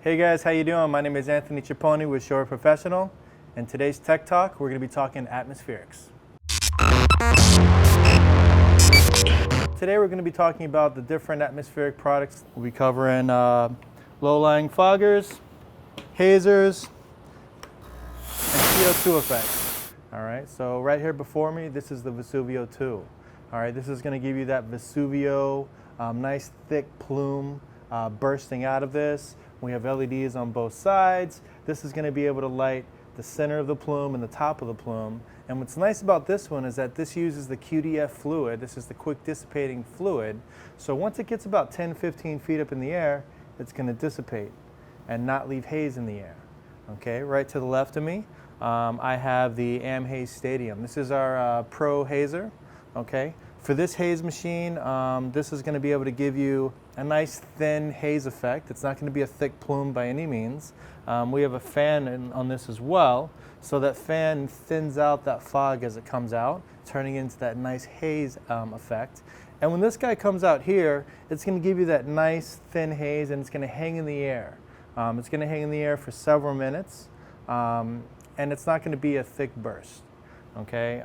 Hey guys, how you doing? My name is Anthony Chiappone with CHAUVET Professional, and today's Tech Talk, we're going to be talking atmospherics. Today we're going to be talking about the different atmospheric products. We'll be covering low-lying foggers, hazers, and CO2 effects. All right, so right here before me, this is the Vesuvio 2. All right, this is going to give you that Vesuvio, nice thick plume bursting out of this. We have LEDs on both sides. This is going to be able to light the center of the plume and the top of the plume. And what's nice about this one is that this uses the QTF fluid. This is the quick dissipating fluid. So once it gets about 10-15 feet up in the air, it's going to dissipate and not leave haze in the air. Okay, right to the left of me, I have the Haze Stadium. This is our Pro Hazer. Okay, for this haze machine, this is going to be able to give you a nice thin haze effect. It's not going to be a thick plume by any means. We have a fan on this as well, so that fan thins out that fog as it comes out, turning into that nice haze effect. And when this guy comes out here, it's going to give you that nice thin haze, and it's going to hang in the air. It's going to hang in the air for several minutes, and it's not going to be a thick burst. Okay,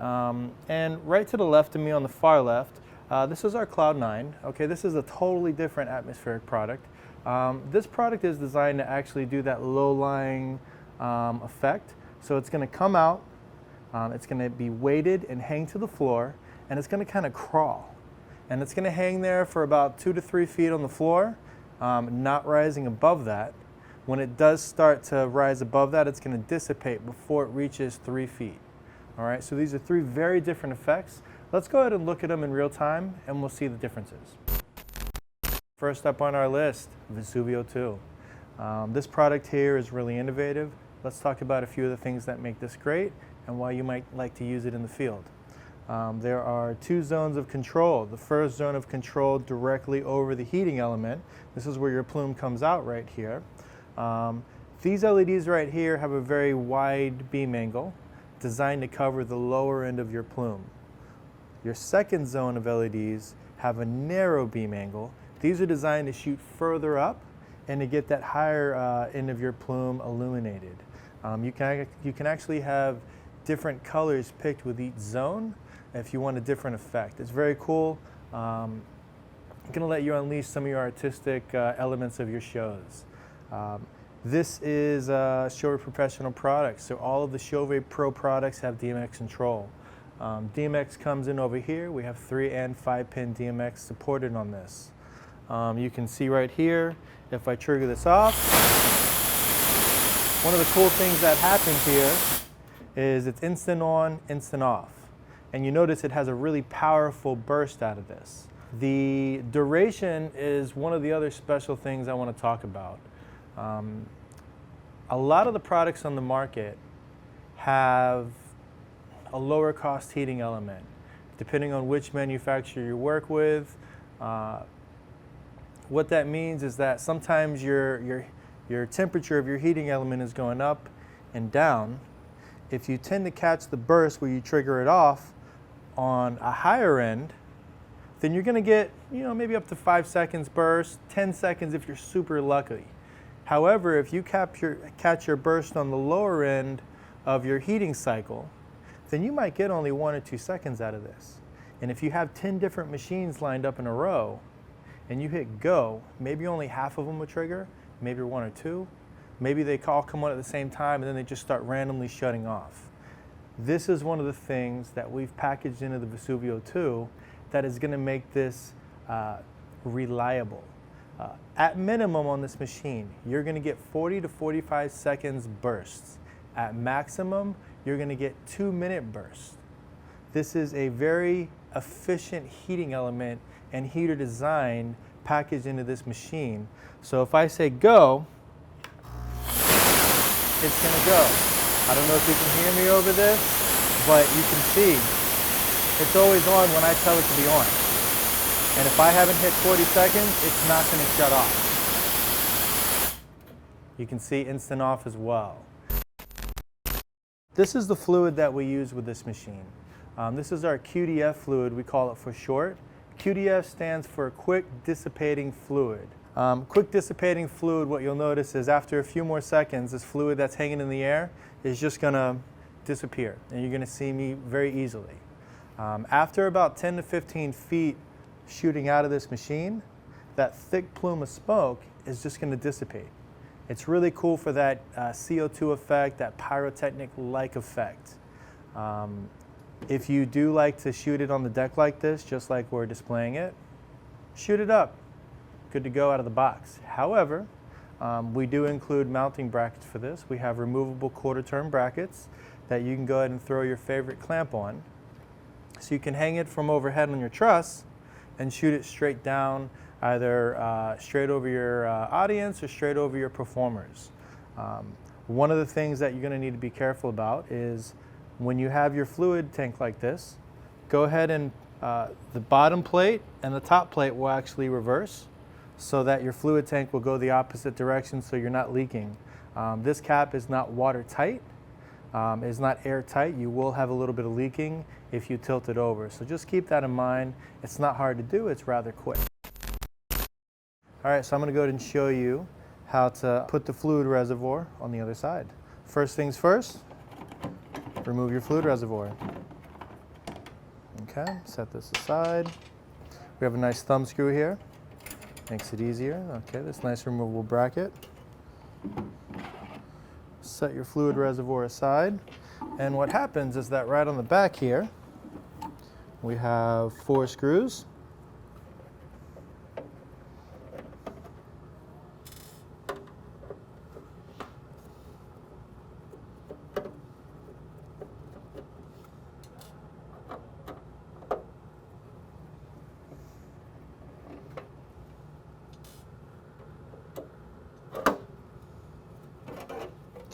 and right to the left of me on the far left, this is our Cloud 9. Okay, this is a totally different atmospheric product. This product is designed to actually do that low-lying effect. So it's going to come out, it's going to be weighted and hang to the floor, and it's going to kind of crawl. And it's going to hang there for about 2 to 3 feet on the floor, not rising above that. When it does start to rise above that, it's going to dissipate before it reaches 3 feet. All right, so these are 3 very different effects. Let's go ahead and look at them in real time, and we'll see the differences. First up on our list, Vesuvio 2. This product here is really innovative. Let's talk about a few of the things that make this great and why you might like to use it in the field. There are 2 zones of control. The first zone of control directly over the heating element. This is where your plume comes out right here. These LEDs right here have a very wide beam angle, designed to cover the lower end of your plume. Your second zone of LEDs have a narrow beam angle. These are designed to shoot further up and to get that higher end of your plume illuminated. You can actually have different colors picked with each zone if you want a different effect. It's very cool. I'm going to let you unleash some of your artistic elements of your shows. This is a CHAUVET Professional product, so all of the CHAUVET Pro products have DMX control. DMX comes in over here. We have 3 and 5-pin DMX supported on this. You can see right here, if I trigger this off, one of the cool things that happens here is it's instant on, instant off. And you notice it has a really powerful burst out of this. The duration is one of the other special things I want to talk about. A lot of the products on the market have a lower cost heating element. Depending on which manufacturer you work with, what that means is that sometimes your temperature of your heating element is going up and down. If you tend to catch the burst where you trigger it off on a higher end, then you're going to get, maybe up to 5 seconds burst, 10 seconds if you're super lucky. However, if you catch your burst on the lower end of your heating cycle, then you might get only 1 or 2 seconds out of this. And if you have 10 different machines lined up in a row and you hit go, maybe only half of them will trigger, maybe 1 or 2. Maybe they all come on at the same time and then they just start randomly shutting off. This is one of the things that we've packaged into the Vesuvio 2 that is going to make this reliable. At minimum on this machine, you're going to get 40 to 45 seconds bursts. At maximum, you're going to get 2-minute bursts. This is a very efficient heating element and heater design packaged into this machine. So if I say go, it's going to go. I don't know if you can hear me over this, but you can see it's always on when I tell it to be on. And if I haven't hit 40 seconds, it's not going to shut off. You can see instant off as well. This is the fluid that we use with this machine. This is our QTF fluid, we call it for short. QTF stands for Quick Dissipating Fluid. Quick dissipating fluid, what you'll notice is after a few more seconds, this fluid that's hanging in the air is just going to disappear, and you're going to see me very easily. After about 10 to 15 feet shooting out of this machine, that thick plume of smoke is just going to dissipate. It's really cool for that CO2 effect, that pyrotechnic-like effect. If you do like to shoot it on the deck like this, just like we're displaying it, shoot it up. Good to go out of the box. However, we do include mounting brackets for this. We have removable quarter-turn brackets that you can go ahead and throw your favorite clamp on. So you can hang it from overhead on your truss and shoot it straight down, either straight over your audience or straight over your performers. One of the things that you're going to need to be careful about is when you have your fluid tank like this, go ahead and the bottom plate and the top plate will actually reverse so that your fluid tank will go the opposite direction so you're not leaking. This cap is not watertight, it's not airtight. You will have a little bit of leaking if you tilt it over. So just keep that in mind. It's not hard to do, it's rather quick. All right, so I'm going to go ahead and show you how to put the fluid reservoir on the other side. First things first, remove your fluid reservoir. Okay, set this aside. We have a nice thumb screw here. Makes it easier. Okay, this nice removable bracket. Set your fluid reservoir aside. And what happens is that right on the back here, we have 4 screws.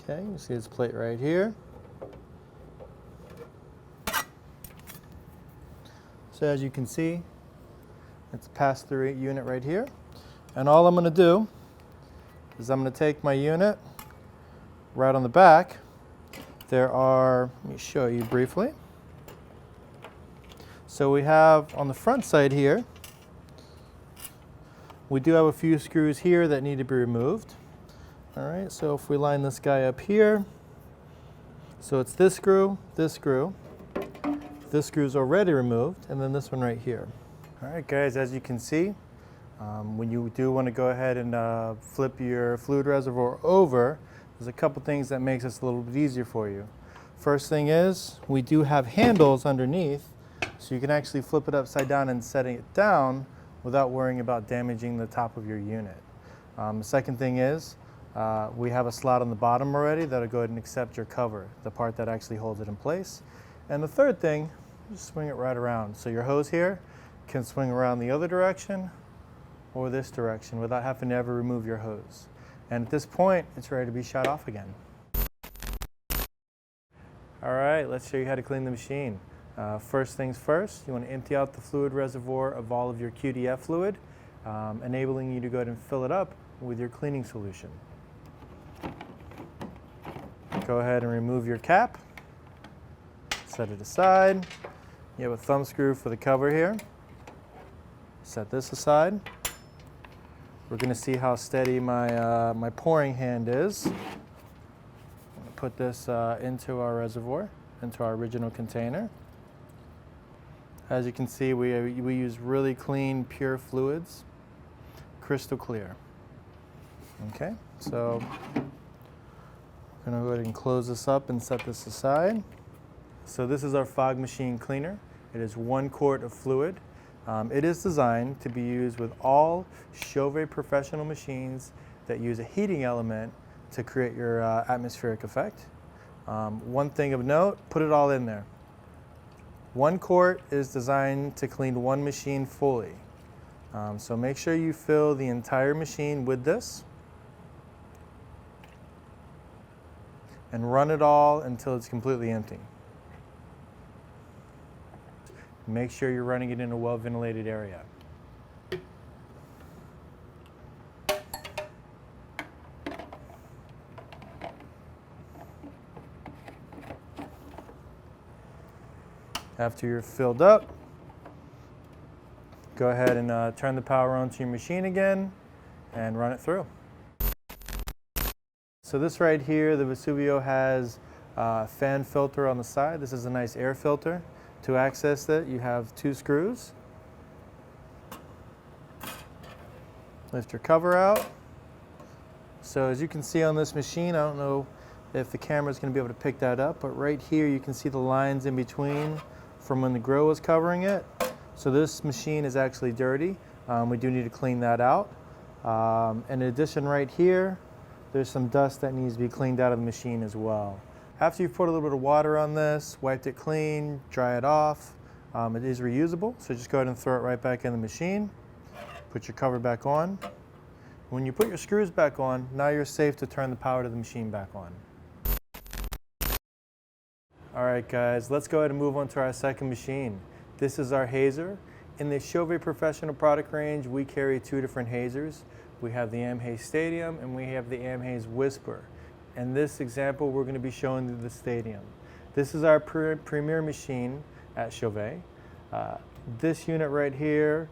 Okay, you see this plate right here. So as you can see, it's a pass-through unit right here. And all I'm going to do is I'm going to take my unit right on the back. There are, let me show you briefly. So we have on the front side here, we do have a few screws here that need to be removed. All right, so if we line this guy up here, so it's this screw, this screw's already removed, and then this one right here. All right, guys, as you can see, when you do want to go ahead and flip your fluid reservoir over, there's a couple things that makes this a little bit easier for you. First thing is, we do have handles underneath, so you can actually flip it upside down and setting it down without worrying about damaging the top of your unit. The second thing is, we have a slot on the bottom already that'll go ahead and accept your cover, the part that actually holds it in place. And the third thing, just swing it right around. So your hose here can swing around the other direction or this direction without having to ever remove your hose. And at this point, it's ready to be shut off again. All right, let's show you how to clean the machine. First things first, you want to empty out the fluid reservoir of all of your QTF fluid, enabling you to go ahead and fill it up with your cleaning solution. Go ahead and remove your cap, set it aside. You have a thumb screw for the cover here. Set this aside. We're going to see how steady my pouring hand is. I'm going to put this into our reservoir, into our original container. As you can see, we use really clean, pure fluids, crystal clear. Okay, so I'm going to go ahead and close this up and set this aside. So this is our fog machine cleaner. It is 1 quart of fluid. It is designed to be used with all Chauvet Professional machines that use a heating element to create your atmospheric effect. One thing of note, put it all in there. 1 quart is designed to clean 1 machine fully. So make sure you fill the entire machine with this and run it all until it's completely empty. Make sure you're running it in a well-ventilated area. After you're filled up, go ahead and turn the power on to your machine again and run it through. So this right here, the Vesuvio has a fan filter on the side. This is a nice air filter. To access it, you have 2 screws. Lift your cover out. So as you can see on this machine, I don't know if the camera is going to be able to pick that up, but right here you can see the lines in between from when the grill was covering it. So this machine is actually dirty. We do need to clean that out. In addition, right here, there's some dust that needs to be cleaned out of the machine as well. After you've put a little bit of water on this, wiped it clean, dry it off, it is reusable, so just go ahead and throw it right back in the machine. Put your cover back on. When you put your screws back on, now you're safe to turn the power to the machine back on. All right guys, let's go ahead and move on to our second machine. This is our Hazer. In the Chauvet Professional product range, we carry 2 different Hazers. We have the Haze Stadium and we have the Haze Whisper. In this example, we're going to be showing you the Stadium. This is our premier machine at Chauvet. This unit right here,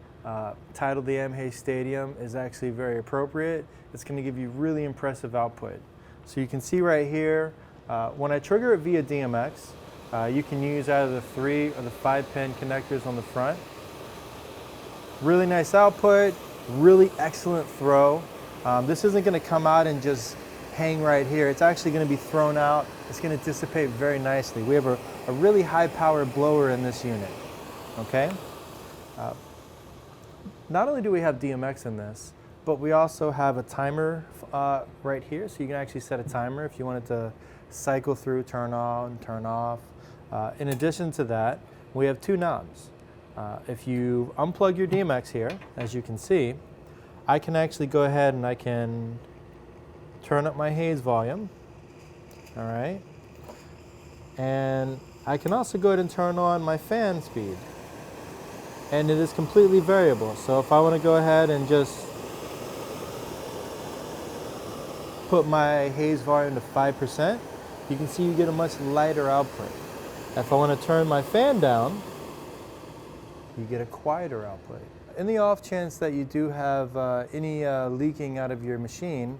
titled the Haze Stadium, is actually very appropriate. It's going to give you really impressive output. So you can see right here, when I trigger it via DMX, you can use either the 3 or the 5-pin connectors on the front. Really nice output, really excellent throw. This isn't going to come out and just hang right here. It's actually going to be thrown out. It's going to dissipate very nicely. We have a really high power blower in this unit. Okay? Not only do we have DMX in this, but we also have a timer right here, so you can actually set a timer if you want it to cycle through, turn on, turn off. In addition to that, we have 2 knobs. If you unplug your DMX here, as you can see, I can actually go ahead and I can turn up my haze volume, all right? And I can also go ahead and turn on my fan speed. And it is completely variable. So if I want to go ahead and just put my haze volume to 5%, you can see you get a much lighter output. If I want to turn my fan down, you get a quieter output. In the off chance that you do have any leaking out of your machine,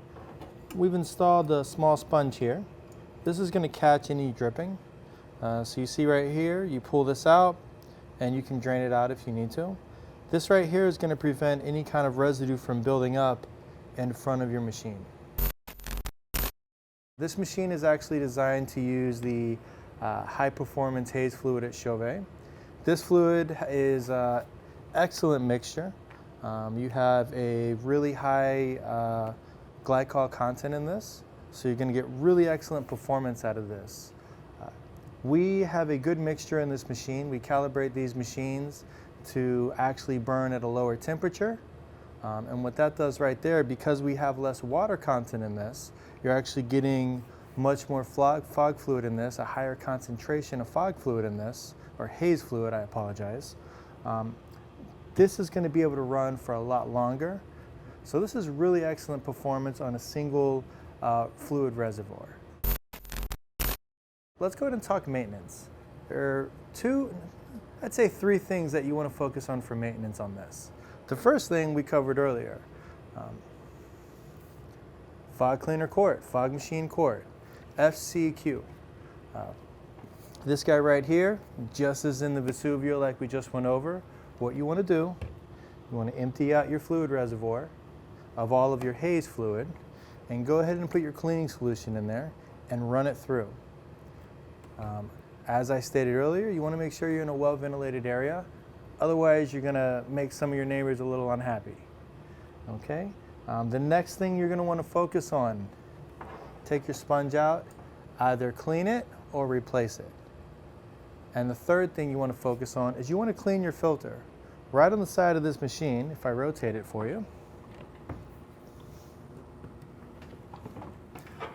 we've installed a small sponge here. This is going to catch any dripping. So you see right here, you pull this out and you can drain it out if you need to. This right here is going to prevent any kind of residue from building up in front of your machine. This machine is actually designed to use the high performance Haze Fluid at Chauvet. This fluid is an excellent mixture. You have a really high glycol content in this, so you're going to get really excellent performance out of this. We have a good mixture in this machine. We calibrate these machines to actually burn at a lower temperature. And what that does right there, because we have less water content in this, you're actually getting much more fog fluid in this, a higher concentration of fog fluid in this, or haze fluid, I apologize. This is going to be able to run for a lot longer. So this is really excellent performance on a single fluid reservoir. Let's go ahead and talk maintenance. There are 2, I'd say 3 things that you want to focus on for maintenance on this. The first thing we covered earlier, fog cleaner quart, fog machine quart, FCQ. This guy right here, just as in the Vesuvio like we just went over, what you want to do, you want to empty out your fluid reservoir of all of your haze fluid and go ahead and put your cleaning solution in there and run it through. As I stated earlier, you want to make sure you're in a well-ventilated area. Otherwise, you're going to make some of your neighbors a little unhappy. Okay? The next thing you're going to want to focus on, take your sponge out, either clean it or replace it. And the third thing you want to focus on is you want to clean your filter. Right on the side of this machine, if I rotate it for you,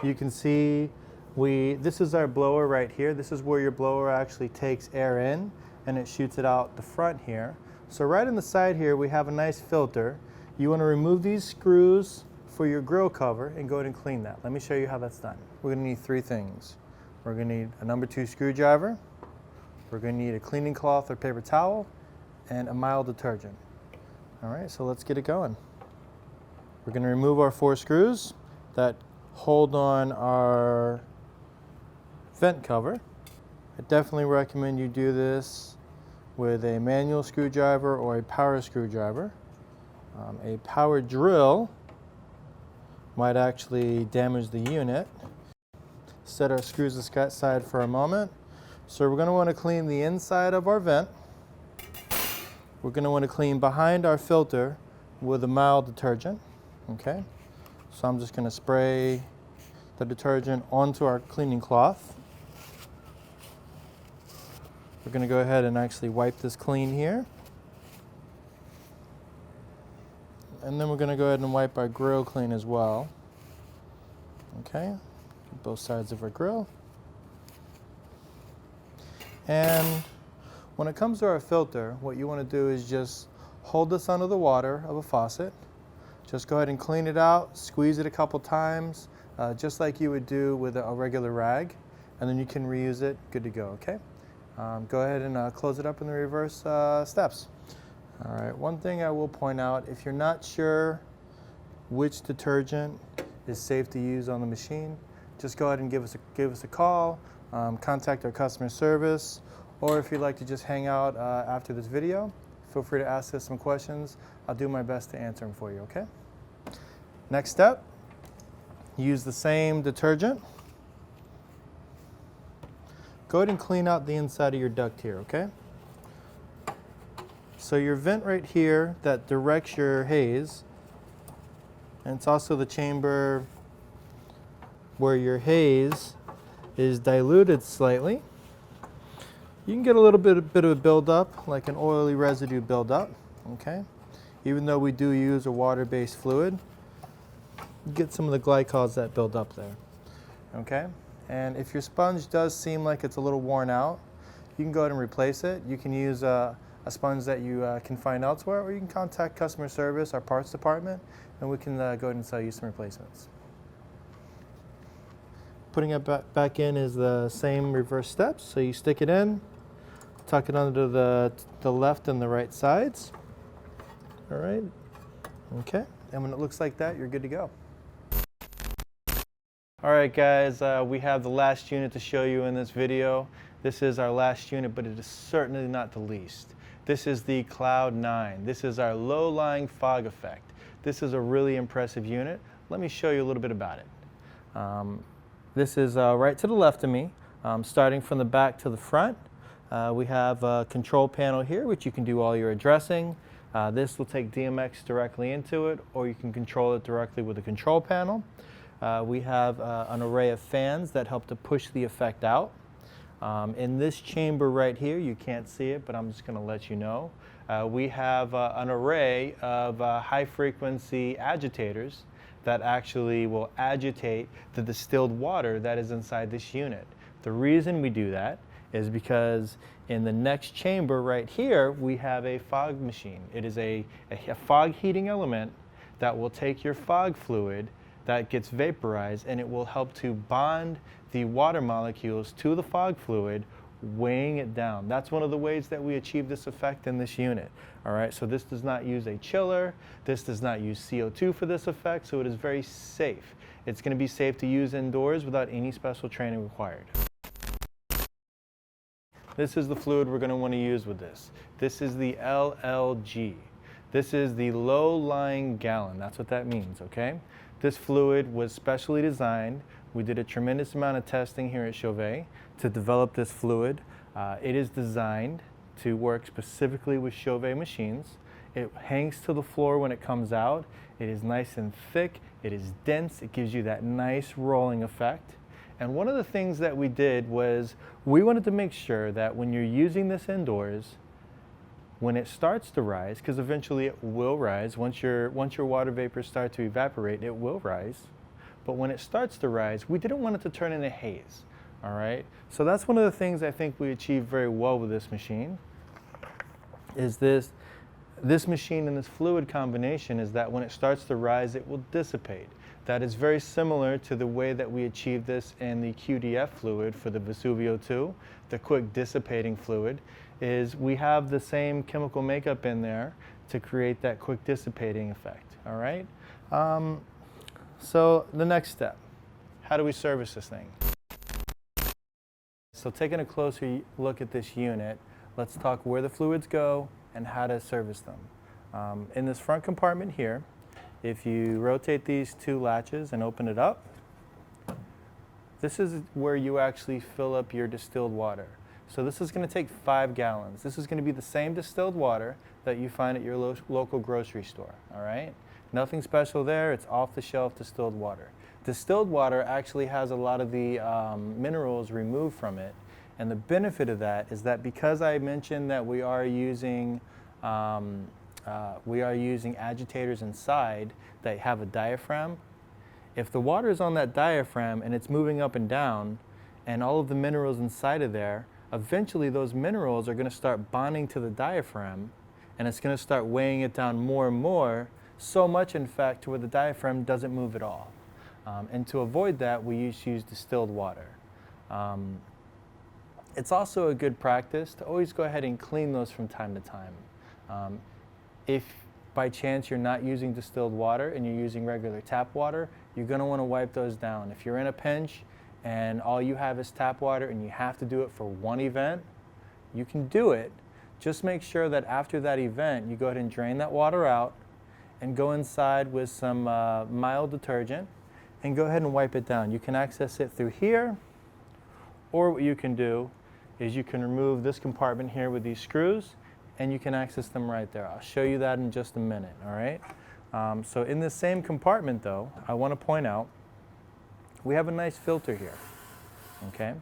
you can see this is our blower right here. This is where your blower actually takes air in and it shoots it out the front here. So right on the side here, we have a nice filter. You want to remove these screws for your grill cover and go ahead and clean that. Let me show you how that's done. We're going to need 3 things. We're going to need a number 2 screwdriver. We're going to need a cleaning cloth or paper towel and a mild detergent. All right, so let's get it going. We're going to remove our 4 screws that hold on our vent cover. I definitely recommend you do this with a manual screwdriver or a power screwdriver. A power drill might actually damage the unit. Set our screws aside for a moment. So we're going to want to clean the inside of our vent. We're going to want to clean behind our filter with a mild detergent. Okay, so I'm just going to spray the detergent onto our cleaning cloth. We're going to go ahead and actually wipe this clean here. And then we're going to go ahead and wipe our grill clean as well. Okay, both sides of our grill. And when it comes to our filter, what you want to do is just hold this under the water of a faucet. Just go ahead and clean it out, squeeze it a couple times, just like you would do with a regular rag, and then you can reuse it, good to go, okay? Go ahead and close it up in the reverse steps. All right, one thing I will point out, if you're not sure which detergent is safe to use on the machine, just go ahead and give us a call, contact our customer service, or if you'd like to just hang out after this video, feel free to ask us some questions. I'll do my best to answer them for you, okay? Next step, use the same detergent. Go ahead and clean out the inside of your duct here, okay? So your vent right here that directs your haze, and it's also the chamber where your haze is diluted slightly. You can get a little bit of a buildup, like an oily residue buildup, okay? Even though we do use a water-based fluid, you get some of the glycols that build up there, okay? And if your sponge does seem like it's a little worn out, you can go ahead and replace it. You can use a sponge that you can find elsewhere, or you can contact customer service, our parts department, and we can go ahead and sell you some replacements. Putting it back in is the same reverse steps. So you stick it in, tuck it under the left and the right sides. All right, okay. And when it looks like that, you're good to go. All right, guys, we have the last unit to show you in this video. This is our last unit, but it is certainly not the least. This is the Cloud 9. This is our low-lying fog effect. This is a really impressive unit. Let me show you a little bit about it. This is right to the left of me, starting from the back to the front. We have a control panel here, which you can do all your addressing. This will take DMX directly into it, or you can control it directly with the control panel. We have an array of fans that help to push the effect out. In this chamber right here, you can't see it, but I'm just going to let you know. We have an array of high-frequency agitators that actually will agitate the distilled water that is inside this unit. The reason we do that is because in the next chamber right here, we have a fog machine. It is a fog heating element that will take your fog fluid that gets vaporized, and it will help to bond the water molecules to the fog fluid, weighing it down. That's one of the ways that we achieve this effect in this unit. All right, so this does not use a chiller. This does not use CO2 for this effect, so it is very safe. It's going to be safe to use indoors without any special training required. This is the fluid we're going to want to use with this. This is the LLG. This is the low-lying gallon. That's what that means, okay? This fluid was specially designed. We did a tremendous amount of testing here at Chauvet to develop this fluid. It is designed to work specifically with Chauvet machines. It hangs to the floor when it comes out. It is nice and thick. It is dense. It gives you that nice rolling effect. And one of the things that we did was we wanted to make sure that when you're using this indoors, when it starts to rise, because eventually it will rise, once your water vapors start to evaporate, it will rise. But when it starts to rise, we didn't want it to turn into haze, all right? So that's one of the things I think we achieved very well with this machine, is this machine and this fluid combination is that when it starts to rise, it will dissipate. That is very similar to the way that we achieved this in the QTF fluid for the Vesuvio 2, the quick dissipating fluid, is we have the same chemical makeup in there to create that quick dissipating effect, all right? So the next step, how do we service this thing? So taking a closer look at this unit, let's talk where the fluids go and how to service them. In this front compartment here, if you rotate these two latches and open it up, this is where you actually fill up your distilled water. So this is going to take 5 gallons. This is going to be the same distilled water that you find at your local grocery store, all right? Nothing special there, it's off-the-shelf distilled water. Distilled water actually has a lot of the minerals removed from it, and the benefit of that is that because I mentioned that we are using agitators inside that have a diaphragm, if the water is on that diaphragm and it's moving up and down, and all of the minerals inside of there, eventually those minerals are going to start bonding to the diaphragm, and it's going to start weighing it down more and more, so much in fact to where the diaphragm doesn't move at all. And to avoid that, we use distilled water. It's also a good practice to always go ahead and clean those from time to time. If by chance you're not using distilled water and you're using regular tap water, you're going to want to wipe those down. If you're in a pinch and all you have is tap water and you have to do it for one event, you can do it. Just make sure that after that event, you go ahead and drain that water out and go inside with some mild detergent and go ahead and wipe it down. You can access it through here, or what you can do is you can remove this compartment here with these screws and you can access them right there. I'll show you that in just a minute, all right? So in this same compartment though, I want to point out, we have a nice filter here, okay?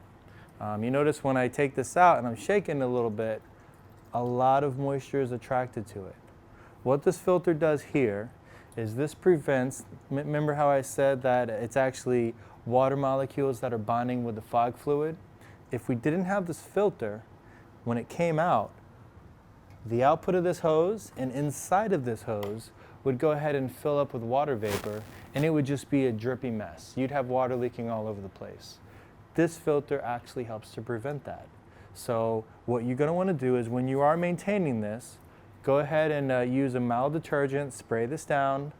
You notice when I take this out and I'm shaking a little bit, a lot of moisture is attracted to it. What this filter does here is this prevents, remember how I said that it's actually water molecules that are bonding with the fog fluid? If we didn't have this filter, when it came out, the output of this hose and inside of this hose would go ahead and fill up with water vapor, and it would just be a drippy mess. You'd have water leaking all over the place. This filter actually helps to prevent that. So what you're going to want to do is when you are maintaining this, go ahead and use a mild detergent, spray this down,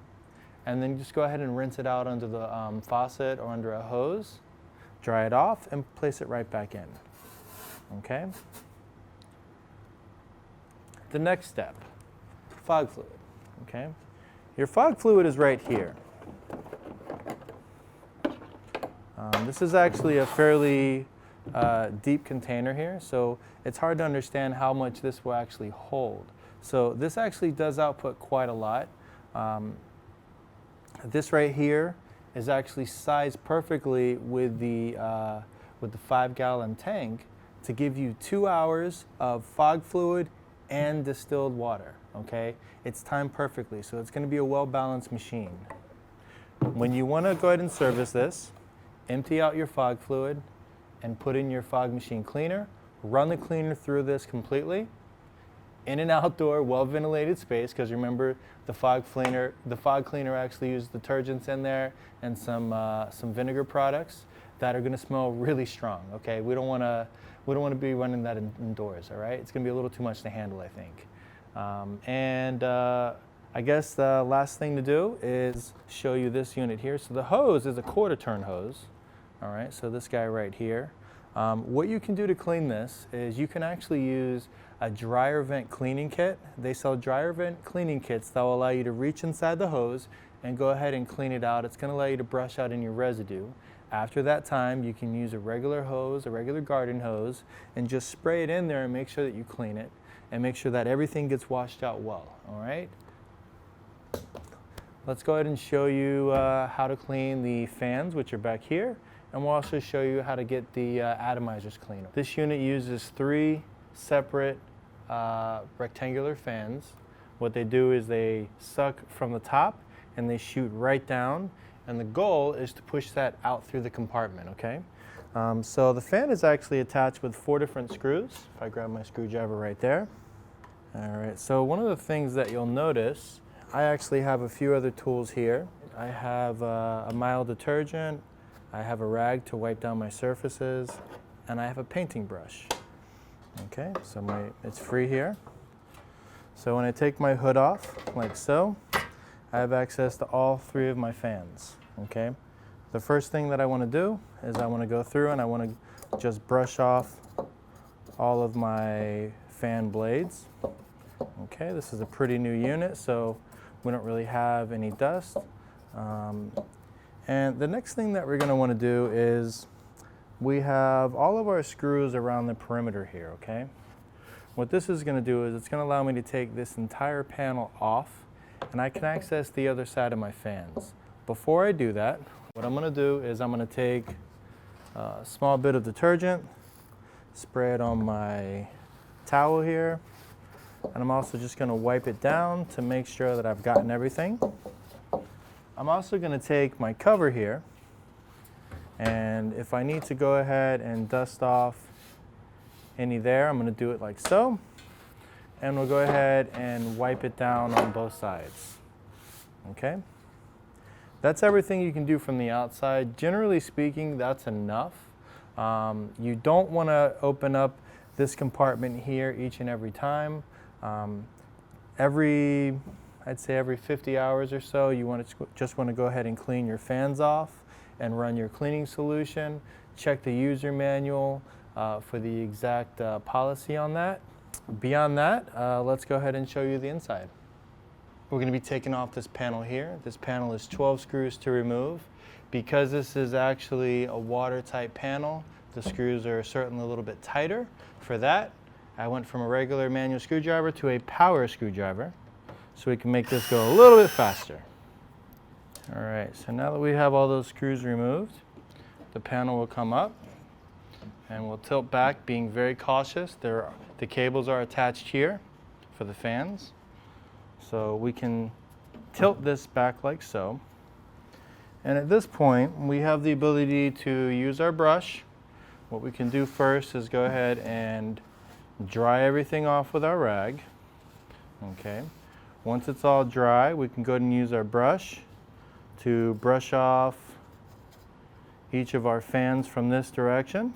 and then just go ahead and rinse it out under the faucet or under a hose, dry it off, and place it right back in, okay? The next step, fog fluid, okay? Your fog fluid is right here. This is actually a fairly deep container here, so it's hard to understand how much this will actually hold. So this actually does output quite a lot. This right here is actually sized perfectly with the 5-gallon tank to give you 2 hours of fog fluid and distilled water, okay? It's timed perfectly, so it's going to be a well-balanced machine. When you want to go ahead and service this, empty out your fog fluid and put in your fog machine cleaner, run the cleaner through this completely, in an outdoor, well-ventilated space, because remember, the fog cleaner actually uses detergents in there and some vinegar products that are going to smell really strong, okay? We don't want to be running that indoors, all right? It's going to be a little too much to handle, I think. I guess the last thing to do is show you this unit here. So the hose is a 1/4 turn hose, all right? So this guy right here. What you can do to clean this is you can actually use a dryer vent cleaning kit. They sell dryer vent cleaning kits that will allow you to reach inside the hose and go ahead and clean it out. It's going to allow you to brush out any residue. After that time, you can use a regular hose, a regular garden hose, and just spray it in there and make sure that you clean it and make sure that everything gets washed out well, all right? Let's go ahead and show you how to clean the fans, which are back here, and we'll also show you how to get the atomizers cleaned. This unit uses 3 separate rectangular fans. What they do is they suck from the top and they shoot right down, and the goal is to push that out through the compartment, okay? So the fan is actually attached with 4 different screws. If I grab my screwdriver right there. All right, so one of the things that you'll notice, I actually have a few other tools here. I have a mild detergent, I have a rag to wipe down my surfaces, and I have a painting brush. Okay, so it's free here. So when I take my hood off, like so, I have access to all three of my fans, okay? The first thing that I want to do is I want to go through and I want to just brush off all of my fan blades. Okay, this is a pretty new unit, so we don't really have any dust. And the next thing that we're going to want to do is we have all of our screws around the perimeter here, okay? What this is going to do is it's going to allow me to take this entire panel off and I can access the other side of my fans. Before I do that, what I'm going to do is I'm going to take a small bit of detergent, spray it on my towel here, and I'm also just going to wipe it down to make sure that I've gotten everything. I'm also going to take my cover here, and if I need to go ahead and dust off any there, I'm going to do it like so, and we'll go ahead and wipe it down on both sides. Okay? That's everything you can do from the outside. Generally speaking, that's enough. You don't want to open up this compartment here each and every time. I'd say every 50 hours or so, you just want to go ahead and clean your fans off and run your cleaning solution. Check the user manual for the exact policy on that. Beyond that, let's go ahead and show you the inside. We're going to be taking off this panel here. This panel is 12 screws to remove. Because this is actually a watertight panel, the screws are certainly a little bit tighter. For that, I went from a regular manual screwdriver to a power screwdriver so we can make this go a little bit faster. All right, so now that we have all those screws removed, the panel will come up and we'll tilt back, being very cautious. The cables are attached here for the fans. So we can tilt this back like so. And at this point, we have the ability to use our brush. What we can do first is go ahead and dry everything off with our rag. Okay. Once it's all dry, we can go ahead and use our brush to brush off each of our fans from this direction.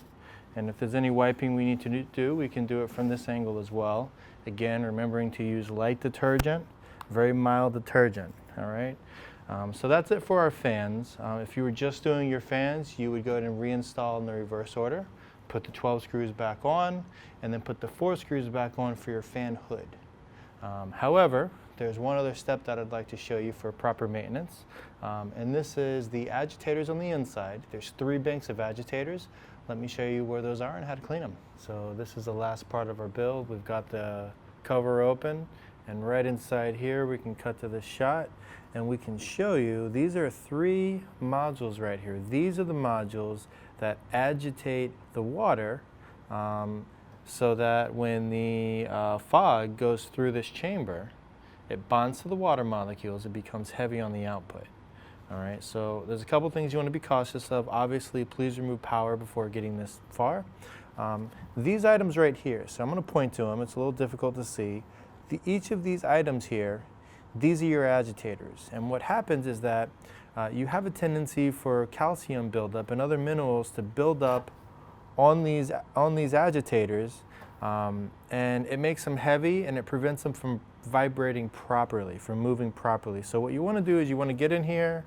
And if there's any wiping we need to do, we can do it from this angle as well. Again, remembering to use light detergent, very mild detergent, all right? So that's it for our fans. If you were just doing your fans, you would go ahead and reinstall in the reverse order, put the 12 screws back on, and then put the 4 screws back on for your fan hood. However, there's one other step that I'd like to show you for proper maintenance, and this is the agitators on the inside. There's 3 banks of agitators. Let me show you where those are and how to clean them. So this is the last part of our build. We've got the cover open, and right inside here we can cut to the shot and we can show you these are 3 modules right here. These are the modules that agitate the water so that when the fog goes through this chamber, it bonds to the water molecules, it becomes heavy on the output. All right, so there's a couple things you want to be cautious of. Obviously, please remove power before getting this far. These items right here, so I'm going to point to them. It's a little difficult to see. Each of these items here, these are your agitators. And what happens is that you have a tendency for calcium buildup and other minerals to build up on these agitators, and it makes them heavy and it prevents them from vibrating properly, from moving properly. So what you want to do is you want to get in here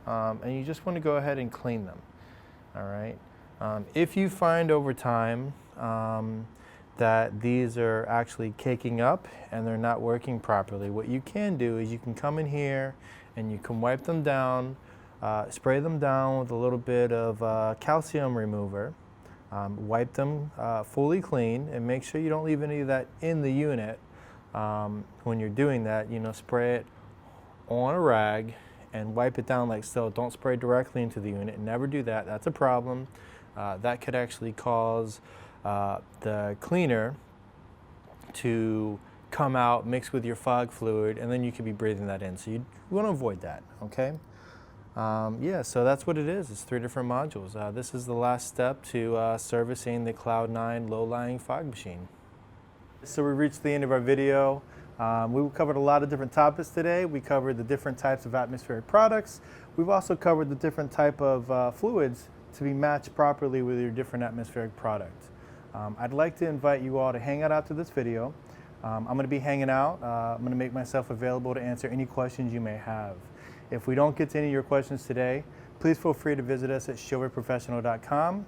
and you just want to go ahead and clean them. All right. If you find over time that these are actually caking up and they're not working properly, what you can do is you can come in here and you can wipe them down, spray them down with a little bit of calcium remover, wipe them fully clean, and make sure you don't leave any of that in the unit. When you're doing that, spray it on a rag and wipe it down like so. Don't spray directly into the unit. Never do that. That's a problem. That could actually cause the cleaner to come out, mix with your fog fluid, and then you could be breathing that in. So you want to avoid that, okay? Yeah, so that's what it is. It's 3 different modules. This is the last step to servicing the Cloud9 low-lying fog machine. So we reached the end of our video. We covered a lot of different topics today. We covered the different types of atmospheric products. We've also covered the different type of fluids to be matched properly with your different atmospheric products. I'd like to invite you all to hang out after this video. I'm going to be hanging out. I'm going to make myself available to answer any questions you may have. If we don't get to any of your questions today, please feel free to visit us at chauvetprofessional.com.